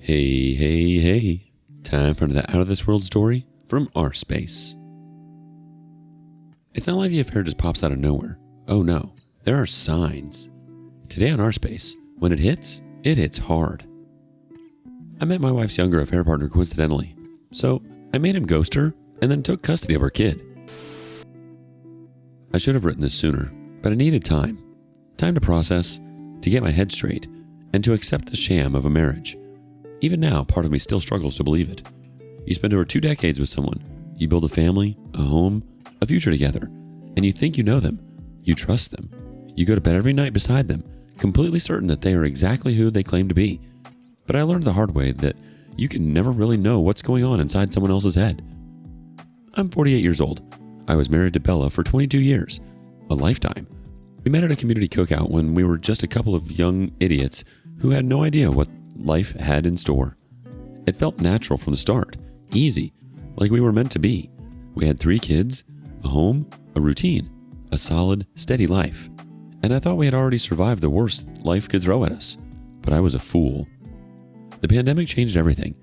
Hey, hey, hey. Time for another Out of This World story from rSpace. It's not like the affair just pops out of nowhere. Oh no, there are signs. Today on rSpace, when it hits hard. I met my wife's younger affair partner coincidentally, so I made him ghost her and then took custody of our kid. I should have written this sooner, but I needed time. Time to process, to get my head straight, and to accept the sham of a marriage. Even now, part of me still struggles to believe it. You spend over 2 decades with someone. You build a family, a home, a future together, and you think you know them. You trust them. You go to bed every night beside them, completely certain that they are exactly who they claim to be. But I learned the hard way that you can never really know what's going on inside someone else's head. I'm 48 years old. I was married to Bella for 22 years, a lifetime. We met at a community cookout when we were just a couple of young idiots who had no idea what life had in store. It felt natural from the start, easy, like we were meant to be. We had 3 kids, a home, a routine, a solid, steady life. And I thought we had already survived the worst life could throw at us. But I was a fool. The pandemic changed everything.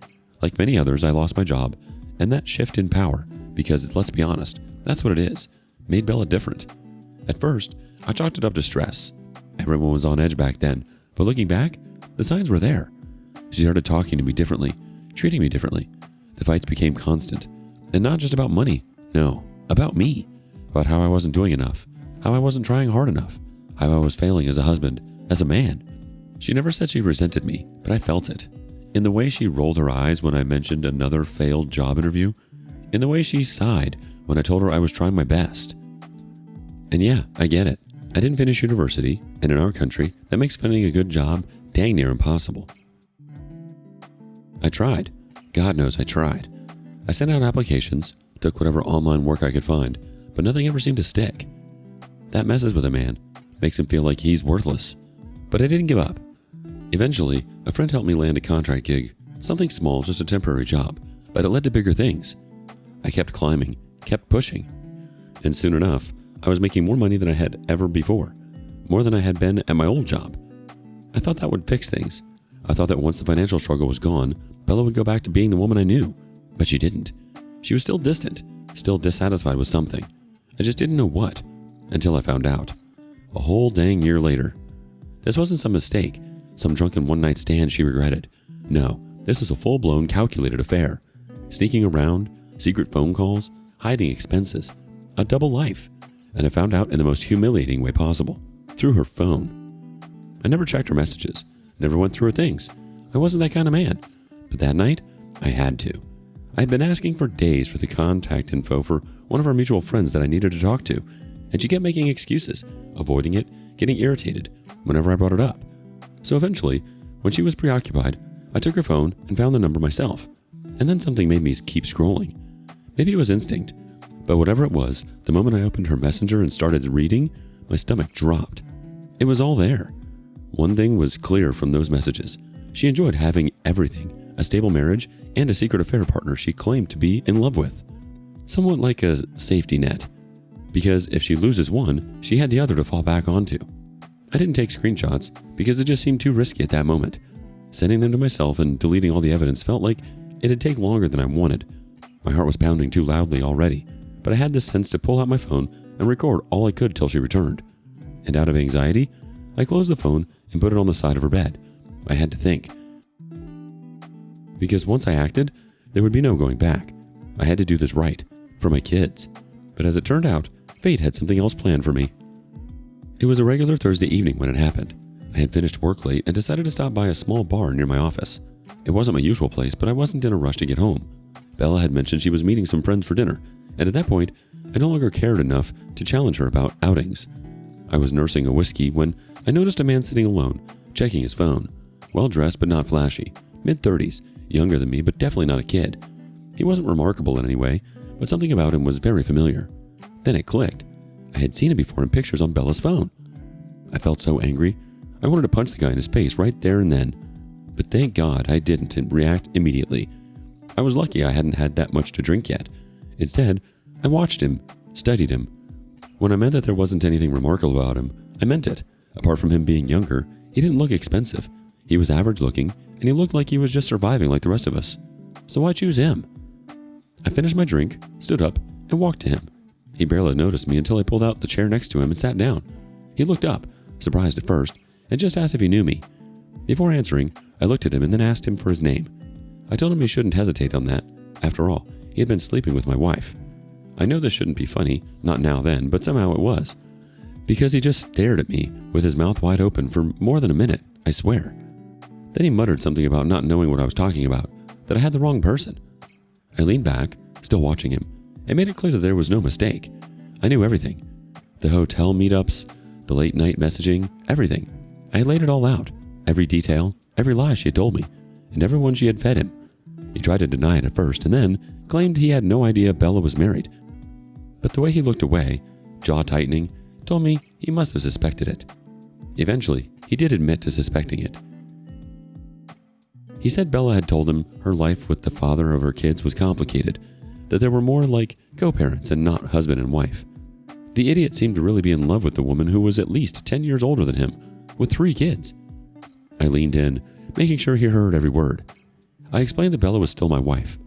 Like many others, I lost my job, and that shift in power, because let's be honest, that's what it is, made Bella different. At first, I chalked it up to stress. Everyone was on edge back then, but looking back, the signs were there. She started talking to me differently, treating me differently. The fights became constant, and not just about money, no, about me, about how I wasn't doing enough, how I wasn't trying hard enough, how I was failing as a husband, as a man. She never said she resented me, but I felt it. In the way she rolled her eyes when I mentioned another failed job interview, in the way she sighed when I told her I was trying my best. And yeah, I get it. I didn't finish university, and in our country, that makes finding a good job dang near impossible. I tried. God knows I tried. I sent out applications, took whatever online work I could find, but nothing ever seemed to stick. That messes with a man, makes him feel like he's worthless. But I didn't give up. Eventually, a friend helped me land a contract gig, something small, just a temporary job, but it led to bigger things. I kept climbing, kept pushing, and soon enough, I was making more money than I had ever before, more than I had been at my old job. I thought that would fix things. I thought that once the financial struggle was gone, Bella would go back to being the woman I knew, but she didn't. She was still distant, still dissatisfied with something. I just didn't know what, until I found out. A whole dang year later. This wasn't some mistake, some drunken one-night stand she regretted. No, this was a full-blown calculated affair. Sneaking around, secret phone calls, hiding expenses, a double life. And I found out in the most humiliating way possible, through her phone. I never checked her messages, never went through her things. I wasn't that kind of man. But that night, I had to. I had been asking for days for the contact info for one of our mutual friends that I needed to talk to, and she kept making excuses, avoiding it, getting irritated whenever I brought it up. So eventually, when she was preoccupied, I took her phone and found the number myself. And then something made me keep scrolling. Maybe it was instinct, but whatever it was, the moment I opened her messenger and started reading, my stomach dropped. It was all there. One thing was clear from those messages. She enjoyed having everything, a stable marriage and a secret affair partner she claimed to be in love with. Somewhat like a safety net, because if she loses one, she had the other to fall back onto. I didn't take screenshots because it just seemed too risky at that moment. Sending them to myself and deleting all the evidence felt like it'd take longer than I wanted. My heart was pounding too loudly already, but I had the sense to pull out my phone and record all I could till she returned. And out of anxiety, I closed the phone and put it on the side of her bed. I had to think. Because once I acted, there would be no going back. I had to do this right, for my kids. But as it turned out, fate had something else planned for me. It was a regular Thursday evening when it happened. I had finished work late and decided to stop by a small bar near my office. It wasn't my usual place, but I wasn't in a rush to get home. Bella had mentioned she was meeting some friends for dinner, and at that point, I no longer cared enough to challenge her about outings. I was nursing a whiskey when I noticed a man sitting alone, checking his phone. Well-dressed but not flashy, mid-30s, younger than me but definitely not a kid. He wasn't remarkable in any way, but something about him was very familiar. Then it clicked. I had seen him before in pictures on Bella's phone. I felt so angry. I wanted to punch the guy in his face right there and then. But thank God I didn't react immediately. I was lucky I hadn't had that much to drink yet. Instead, I watched him, studied him. When I meant that there wasn't anything remarkable about him, I meant it. Apart from him being younger, he didn't look expensive. He was average looking, and he looked like he was just surviving like the rest of us. So why choose him? I finished my drink, stood up, and walked to him. He barely noticed me until I pulled out the chair next to him and sat down. He looked up, surprised at first, and just asked if he knew me. Before answering, I looked at him and then asked him for his name. I told him he shouldn't hesitate on that. After all, he had been sleeping with my wife. I know this shouldn't be funny, not now then, but somehow it was. Because he just stared at me with his mouth wide open for more than a minute, I swear. Then he muttered something about not knowing what I was talking about, that I had the wrong person. I leaned back, still watching him, and made it clear that there was no mistake. I knew everything. The hotel meetups, the late night messaging, everything. I laid it all out. Every detail, every lie she had told me, and everyone she had fed him. He tried to deny it at first and then claimed he had no idea Bella was married. But the way he looked away, jaw tightening, told me he must have suspected it. Eventually, he did admit to suspecting it. He said Bella had told him her life with the father of her kids was complicated, that they were more like co-parents and not husband and wife. The idiot seemed to really be in love with the woman who was at least 10 years older than him, with 3 kids. I leaned in, making sure he heard every word. I explained that Bella was still my wife,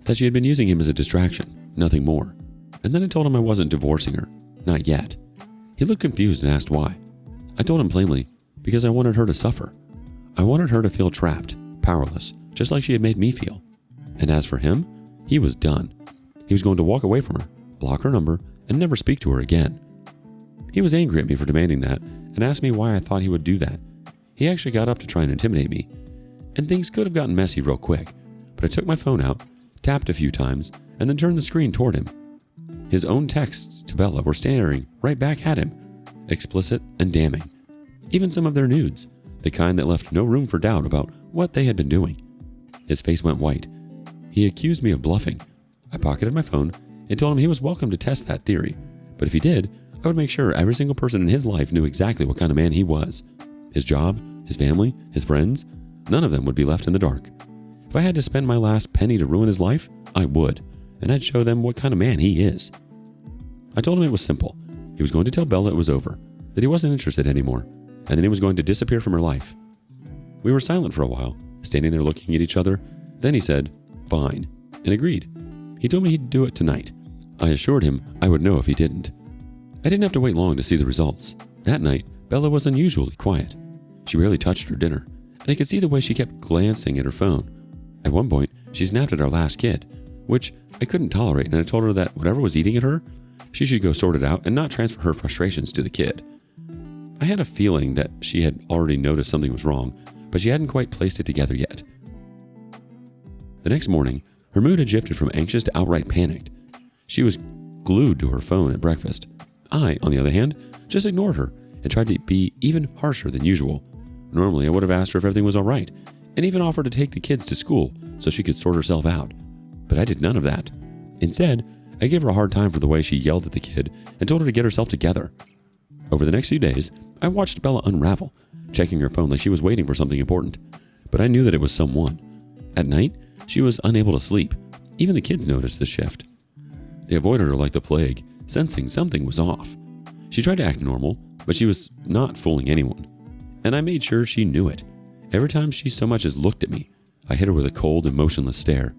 that she had been using him as a distraction, nothing more. And then I told him I wasn't divorcing her, not yet. He looked confused and asked why. I told him plainly, because I wanted her to suffer. I wanted her to feel trapped, powerless, just like she had made me feel. And as for him, he was done. He was going to walk away from her, block her number, and never speak to her again. He was angry at me for demanding that and asked me why I thought he would do that. He actually got up to try and intimidate me. And things could have gotten messy real quick, but I took my phone out, tapped a few times, and then turned the screen toward him. His own texts to Bella were staring right back at him, explicit and damning. Even some of their nudes, the kind that left no room for doubt about what they had been doing. His face went white. He accused me of bluffing. I pocketed my phone and told him he was welcome to test that theory, but if he did, I would make sure every single person in his life knew exactly what kind of man he was. His job, his family, his friends, none of them would be left in the dark. If I had to spend my last penny to ruin his life, I would, and I'd show them what kind of man he is. I told him it was simple. He was going to tell Bella it was over, that he wasn't interested anymore, and then he was going to disappear from her life. We were silent for a while, standing there looking at each other. Then he said, "Fine," and agreed. He told me he'd do it tonight. I assured him I would know if he didn't. I didn't have to wait long to see the results. That night, Bella was unusually quiet. She rarely touched her dinner, and I could see the way she kept glancing at her phone. At one point, she snapped at our last kid, which I couldn't tolerate, and I told her that whatever was eating at her, she should go sort it out and not transfer her frustrations to the kid. I had a feeling that she had already noticed something was wrong, but she hadn't quite placed it together yet. The next morning, her mood had shifted from anxious to outright panicked. She was glued to her phone at breakfast. I, on the other hand, just ignored her and tried to be even harsher than usual. Normally, I would have asked her if everything was all right, and even offered to take the kids to school so she could sort herself out. But I did none of that. Instead, I gave her a hard time for the way she yelled at the kid and told her to get herself together. Over the next few days, I watched Bella unravel, checking her phone like she was waiting for something important. But I knew that it was someone. At night, she was unable to sleep. Even the kids noticed the shift. They avoided her like the plague, sensing something was off. She tried to act normal, but she was not fooling anyone. And I made sure she knew it. Every time she so much as looked at me, I hit her with a cold, emotionless stare.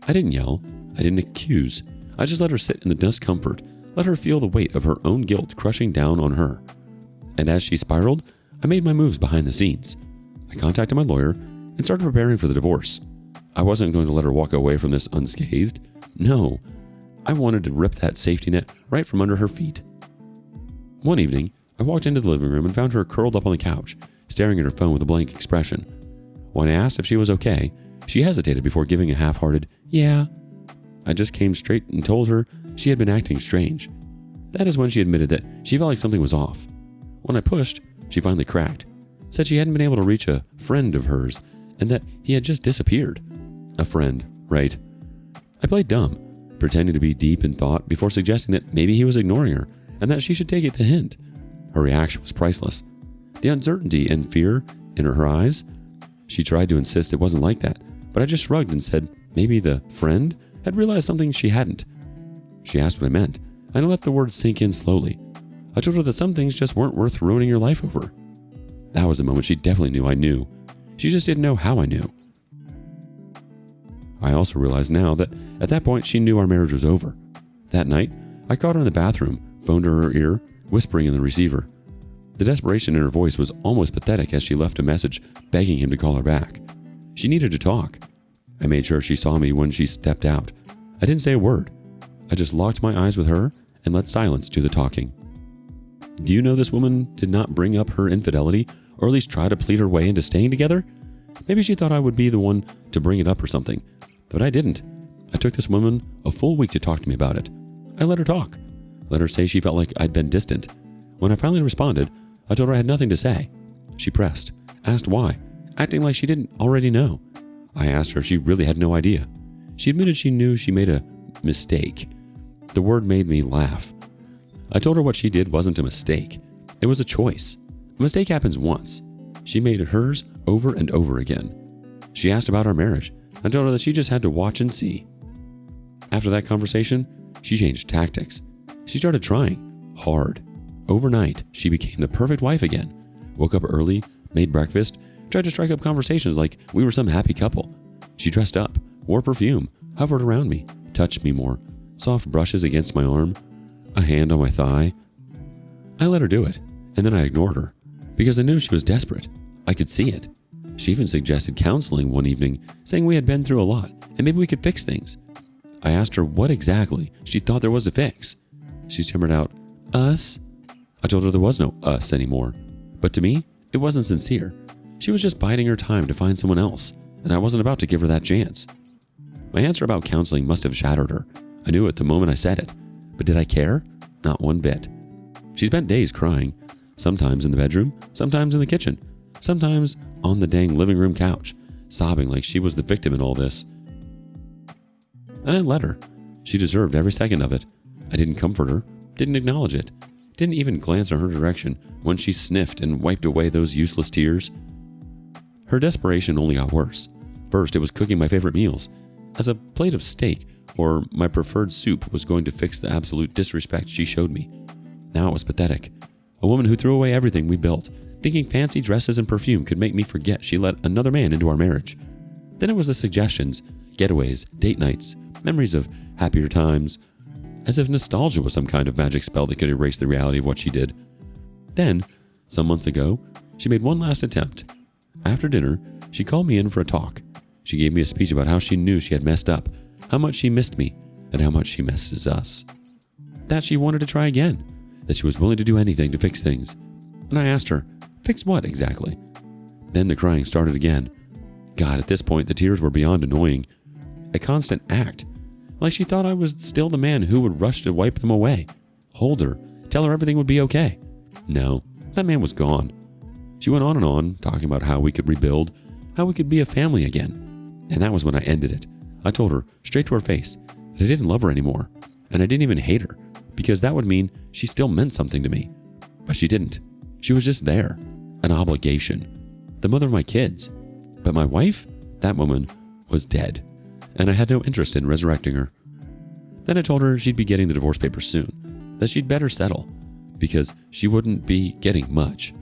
I didn't yell. I didn't accuse. I just let her sit in the discomfort, let her feel the weight of her own guilt crushing down on her. And as she spiraled, I made my moves behind the scenes. I contacted my lawyer and started preparing for the divorce. I wasn't going to let her walk away from this unscathed. No, I wanted to rip that safety net right from under her feet. One evening, I walked into the living room and found her curled up on the couch, staring at her phone with a blank expression. When I asked if she was okay, she hesitated before giving a half-hearted, "Yeah." I just came straight and told her she had been acting strange. That is when she admitted that she felt like something was off. When I pushed, she finally cracked, said she hadn't been able to reach a friend of hers and that he had just disappeared. A friend, right? I played dumb, pretending to be deep in thought before suggesting that maybe he was ignoring her and that she should take it the hint. Her reaction was priceless. The uncertainty and fear in her eyes. She tried to insist it wasn't like that, but I just shrugged and said maybe the friend had realized something she hadn't. She asked what I meant, and I let the words sink in slowly. I told her that some things just weren't worth ruining your life over. That was the moment she definitely knew I knew. She just didn't know how I knew. I also realize now that at that point she knew our marriage was over. That night, I caught her in the bathroom, phoned her ear, whispering in the receiver. The desperation in her voice was almost pathetic as she left a message begging him to call her back. She needed to talk. I made sure she saw me when she stepped out. I didn't say a word. I just locked my eyes with her and let silence do the talking. Do you know this woman did not bring up her infidelity, or at least try to plead her way into staying together? Maybe she thought I would be the one to bring it up or something, but I didn't. I took this woman a full week to talk to me about it. I let her talk, let her say she felt like I'd been distant. When I finally responded, I told her I had nothing to say. She pressed, asked why, acting like she didn't already know. I asked her if she really had no idea. She admitted she knew she made a mistake. The word made me laugh. I told her what she did wasn't a mistake. It was a choice. A mistake happens once. She made it hers over and over again. She asked about our marriage. I told her that she just had to watch and see. After that conversation, she changed tactics. She started trying hard. Overnight, she became the perfect wife again. Woke up early, made breakfast, tried to strike up conversations like we were some happy couple. She dressed up, wore perfume, hovered around me, touched me more, soft brushes against my arm, a hand on my thigh. I let her do it, and then I ignored her, because I knew she was desperate. I could see it. She even suggested counseling one evening, saying we had been through a lot, and maybe we could fix things. I asked her what exactly she thought there was to fix. She stammered out, "Us?" I told her there was no us anymore, but to me, it wasn't sincere. She was just biding her time to find someone else, and I wasn't about to give her that chance. My answer about counseling must have shattered her. I knew it the moment I said it. But did I care? Not one bit. She spent days crying, sometimes in the bedroom, sometimes in the kitchen, sometimes on the dang living room couch, sobbing like she was the victim in all this. And I let her. She deserved every second of it. I didn't comfort her, didn't acknowledge it, didn't even glance in her direction when she sniffed and wiped away those useless tears. Her desperation only got worse. First, it was cooking my favorite meals, as a plate of steak or my preferred soup was going to fix the absolute disrespect she showed me. Now it was pathetic. A woman who threw away everything we built, thinking fancy dresses and perfume could make me forget she let another man into our marriage. Then it was the suggestions, getaways, date nights, memories of happier times, as if nostalgia was some kind of magic spell that could erase the reality of what she did. Then, some months ago, she made one last attempt. After dinner, she called me in for a talk. She gave me a speech about how she knew she had messed up, how much she missed me, and how much she misses us. That she wanted to try again, that she was willing to do anything to fix things. And I asked her, fix what exactly? Then the crying started again. God, at this point, the tears were beyond annoying. A constant act, like she thought I was still the man who would rush to wipe them away, hold her, tell her everything would be okay. No, that man was gone. She went on, talking about how we could rebuild, how we could be a family again. And that was when I ended it. I told her, straight to her face, that I didn't love her anymore, and I didn't even hate her, because that would mean she still meant something to me. But she didn't. She was just there, an obligation, the mother of my kids. But my wife, that woman, was dead, and I had no interest in resurrecting her. Then I told her she'd be getting the divorce papers soon, that she'd better settle, because she wouldn't be getting much.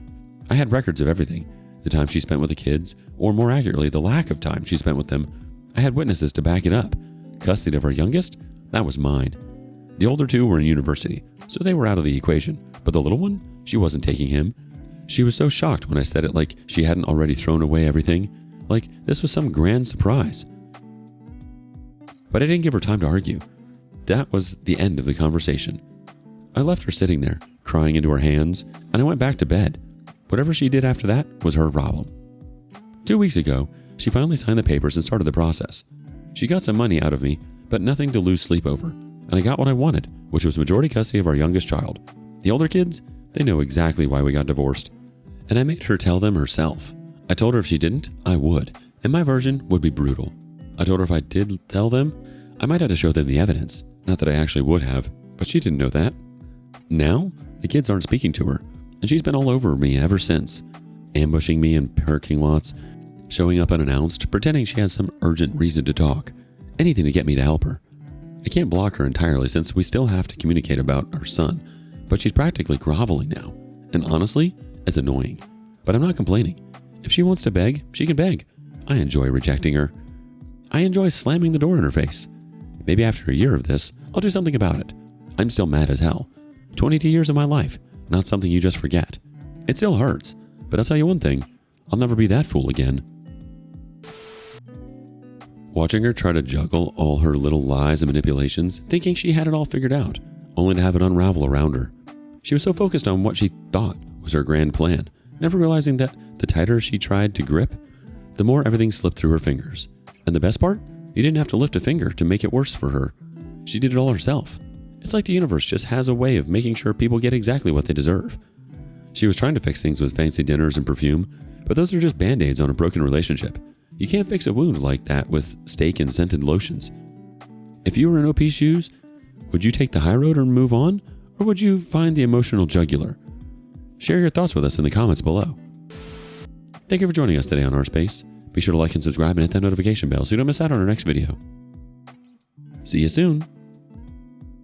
I had records of everything, the time she spent with the kids, or more accurately, the lack of time she spent with them. I had witnesses to back it up. Custody of our youngest, that was mine. The older two were in university, so they were out of the equation, but the little one, she wasn't taking him. She was so shocked when I said it, like she hadn't already thrown away everything, like this was some grand surprise. But I didn't give her time to argue. That was the end of the conversation. I left her sitting there, crying into her hands, and I went back to bed. Whatever she did after that was her problem. 2 weeks ago, she finally signed the papers and started the process. She got some money out of me, but nothing to lose sleep over. And I got what I wanted, which was majority custody of our youngest child. The older kids, they know exactly why we got divorced. And I made her tell them herself. I told her if she didn't, I would. And my version would be brutal. I told her if I did tell them, I might have to show them the evidence. Not that I actually would have, but she didn't know that. Now, the kids aren't speaking to her, and she's been all over me ever since, ambushing me in parking lots, showing up unannounced, pretending she has some urgent reason to talk, anything to get me to help her. I can't block her entirely since we still have to communicate about our son, but she's practically groveling now, and honestly, it's annoying. But I'm not complaining. If she wants to beg, she can beg. I enjoy rejecting her. I enjoy slamming the door in her face. Maybe after a year of this, I'll do something about it. I'm still mad as hell. 22 years of my life, not something you just forget. It still hurts, but I'll tell you one thing, I'll never be that fool again. Watching her try to juggle all her little lies and manipulations, thinking she had it all figured out, only to have it unravel around her. She was so focused on what she thought was her grand plan, never realizing that the tighter she tried to grip, the more everything slipped through her fingers. And the best part? You didn't have to lift a finger to make it worse for her. She did it all herself. It's like the universe just has a way of making sure people get exactly what they deserve. She was trying to fix things with fancy dinners and perfume, but those are just band-aids on a broken relationship. You can't fix a wound like that with steak and scented lotions. If you were in OP's shoes, would you take the high road and move on, or would you find the emotional jugular? Share your thoughts with us in the comments below. Thank you for joining us today on rSpace. Be sure to like and subscribe and hit that notification bell so you don't miss out on our next video. See you soon.